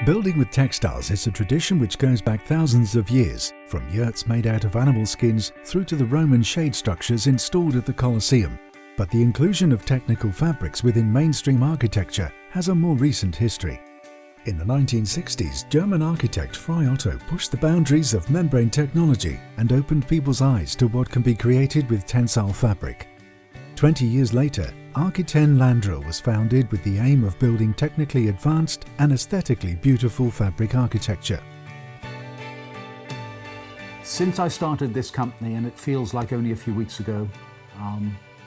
Building with textiles is a tradition which goes back thousands of years, from yurts made out of animal skins through to the Roman shade structures installed at the Colosseum. But the inclusion of technical fabrics within mainstream architecture has a more recent history. In the 1960s, German architect Frei Otto pushed the boundaries of membrane technology and opened people's eyes to what can be created with tensile fabric. 20 years later, Architen Landra was founded with the aim of building technically advanced and aesthetically beautiful fabric architecture. Since I started this company, and it feels like only a few weeks ago,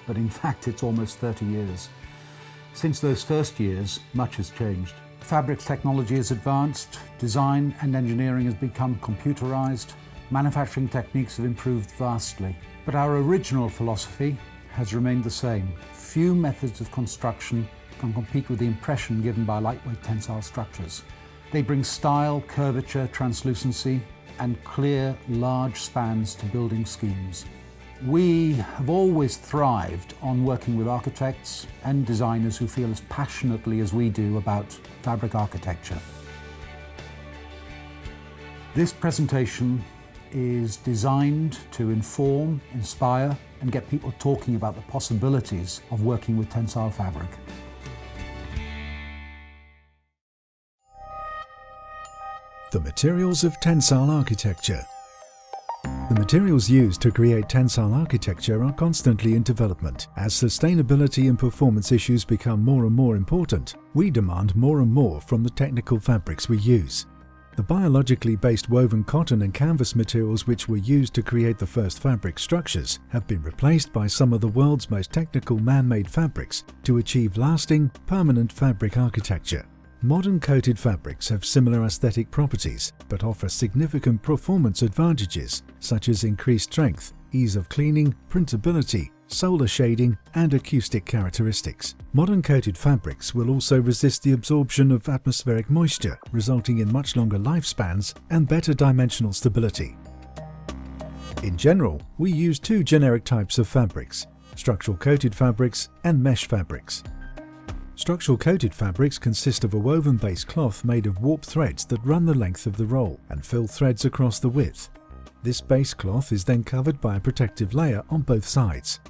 but in fact it's almost 30 years. Since those first years, much has changed. Fabric technology has advanced, design and engineering has become computerized, manufacturing techniques have improved vastly. But our original philosophy has remained the same. Few methods of construction can compete with the impression given by lightweight tensile structures. They bring style, curvature, translucency, and clear, large spans to building schemes. We have always thrived on working with architects and designers who feel as passionately as we do about fabric architecture. This presentation is designed to inform, inspire, and get people talking about the possibilities of working with tensile fabric. The materials of tensile architecture. The materials used to create tensile architecture are constantly in development. As sustainability and performance issues become more and more important, we demand more and more from the technical fabrics we use. The biologically based woven cotton and canvas materials which were used to create the first fabric structures have been replaced by some of the world's most technical man-made fabrics to achieve lasting, permanent fabric architecture. Modern coated fabrics have similar aesthetic properties, but offer significant performance advantages such as increased strength, ease of cleaning, printability, solar shading, and acoustic characteristics. Modern coated fabrics will also resist the absorption of atmospheric moisture, resulting in much longer lifespans and better dimensional stability. In general, we use two generic types of fabrics: structural coated fabrics and mesh fabrics. Structural coated fabrics consist of a woven base cloth made of warp threads that run the length of the roll and fill threads across the width. This base cloth is then covered by a protective layer on both sides.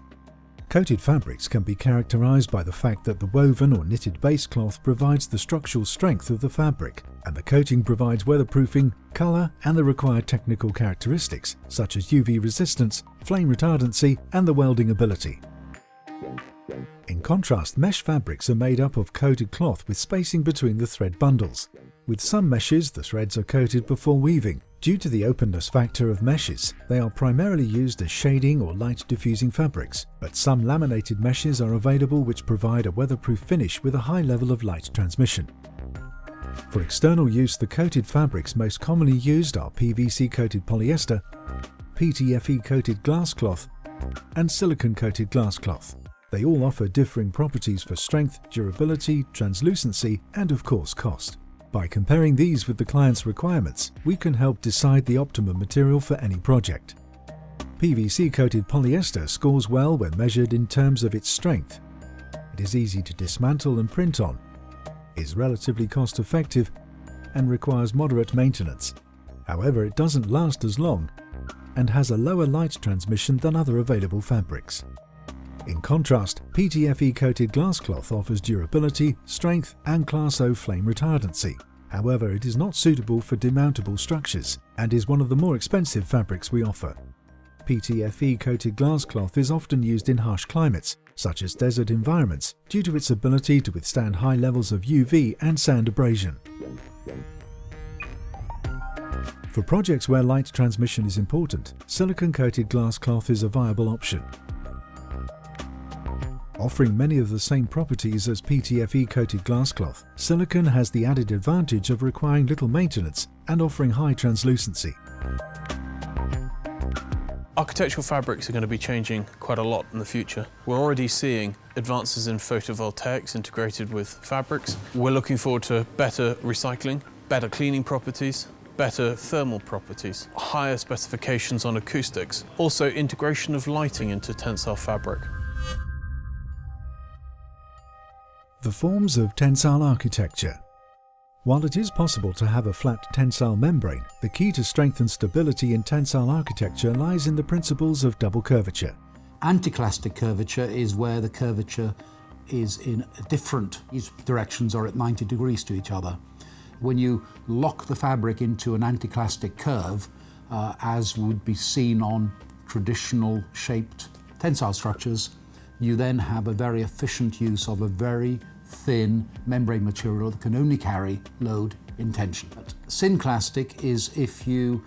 Coated fabrics can be characterized by the fact that the woven or knitted base cloth provides the structural strength of the fabric, and the coating provides weatherproofing, color, and the required technical characteristics such as UV resistance, flame retardancy, and the welding ability. In contrast, mesh fabrics are made up of coated cloth with spacing between the thread bundles. With some meshes, the threads are coated before weaving. Due to the openness factor of meshes, they are primarily used as shading or light diffusing fabrics, but some laminated meshes are available which provide a weatherproof finish with a high level of light transmission. For external use, the coated fabrics most commonly used are PVC coated polyester, PTFE coated glass cloth, and silicone coated glass cloth. They all offer differing properties for strength, durability, translucency, and of course cost. By comparing these with the client's requirements, we can help decide the optimum material for any project. PVC-coated polyester scores well when measured in terms of its strength. It is easy to dismantle and print on, is relatively cost-effective, and requires moderate maintenance. However, it doesn't last as long and has a lower light transmission than other available fabrics. In contrast, PTFE-coated glass cloth offers durability, strength, and Class O flame retardancy. However, it is not suitable for demountable structures and is one of the more expensive fabrics we offer. PTFE-coated glass cloth is often used in harsh climates, such as desert environments, due to its ability to withstand high levels of UV and sand abrasion. For projects where light transmission is important, silicone-coated glass cloth is a viable option. Offering many of the same properties as PTFE-coated glass cloth, silicone has the added advantage of requiring little maintenance and offering high translucency. Architectural fabrics are going to be changing quite a lot in the future. We're already seeing advances in photovoltaics integrated with fabrics. We're looking forward to better recycling, better cleaning properties, better thermal properties, higher specifications on acoustics, also integration of lighting into tensile fabric. The forms of tensile architecture. While it is possible to have a flat tensile membrane, the key to strength and stability in tensile architecture lies in the principles of double curvature. Anticlastic curvature is where the curvature is in different directions or at 90 degrees to each other. When you lock the fabric into an anticlastic curve, as would be seen on traditional shaped tensile structures, you then have a very efficient use of a very thin membrane material that can only carry load in tension. But synclastic is if you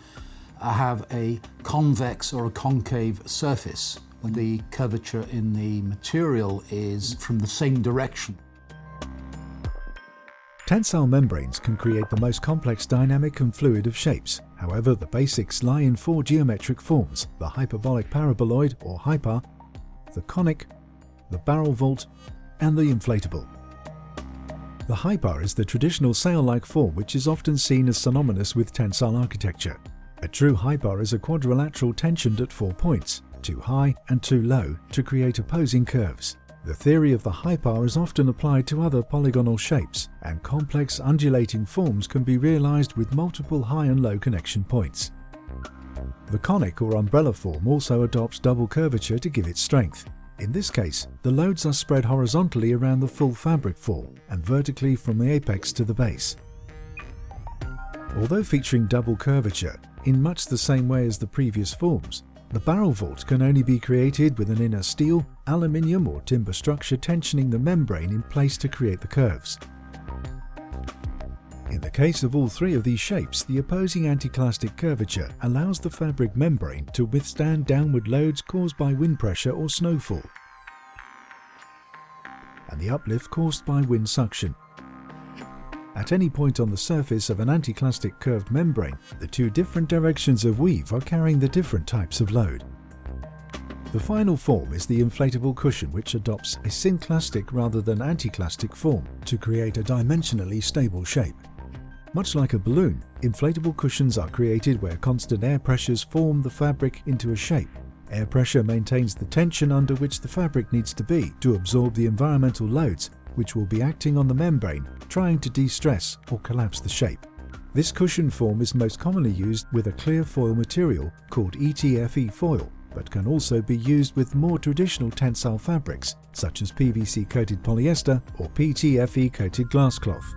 have a convex or a concave surface, when the curvature in the material is from the same direction. Tensile membranes can create the most complex dynamic and fluid of shapes. However, the basics lie in 4 geometric forms: the hyperbolic paraboloid or hyper, the conic, the barrel vault, and the inflatable. The hyper is the traditional sail-like form which is often seen as synonymous with tensile architecture. A true hyper is a quadrilateral tensioned at 4 points, too high and too low, to create opposing curves. The theory of the hyper is often applied to other polygonal shapes, and complex undulating forms can be realized with multiple high and low connection points. The conic or umbrella form also adopts double curvature to give it strength. In this case, the loads are spread horizontally around the full fabric form and vertically from the apex to the base. Although featuring double curvature, in much the same way as the previous forms, the barrel vault can only be created with an inner steel, aluminium or timber structure tensioning the membrane in place to create the curves. In the case of all 3 of these shapes, the opposing anticlastic curvature allows the fabric membrane to withstand downward loads caused by wind pressure or snowfall, and the uplift caused by wind suction. At any point on the surface of an anticlastic curved membrane, the 2 different directions of weave are carrying the different types of load. The final form is the inflatable cushion, which adopts a synclastic rather than anticlastic form to create a dimensionally stable shape. Much like a balloon, inflatable cushions are created where constant air pressures form the fabric into a shape. Air pressure maintains the tension under which the fabric needs to be to absorb the environmental loads which will be acting on the membrane, trying to de-stress or collapse the shape. This cushion form is most commonly used with a clear foil material called ETFE foil, but can also be used with more traditional tensile fabrics such as PVC-coated polyester or PTFE-coated glass cloth.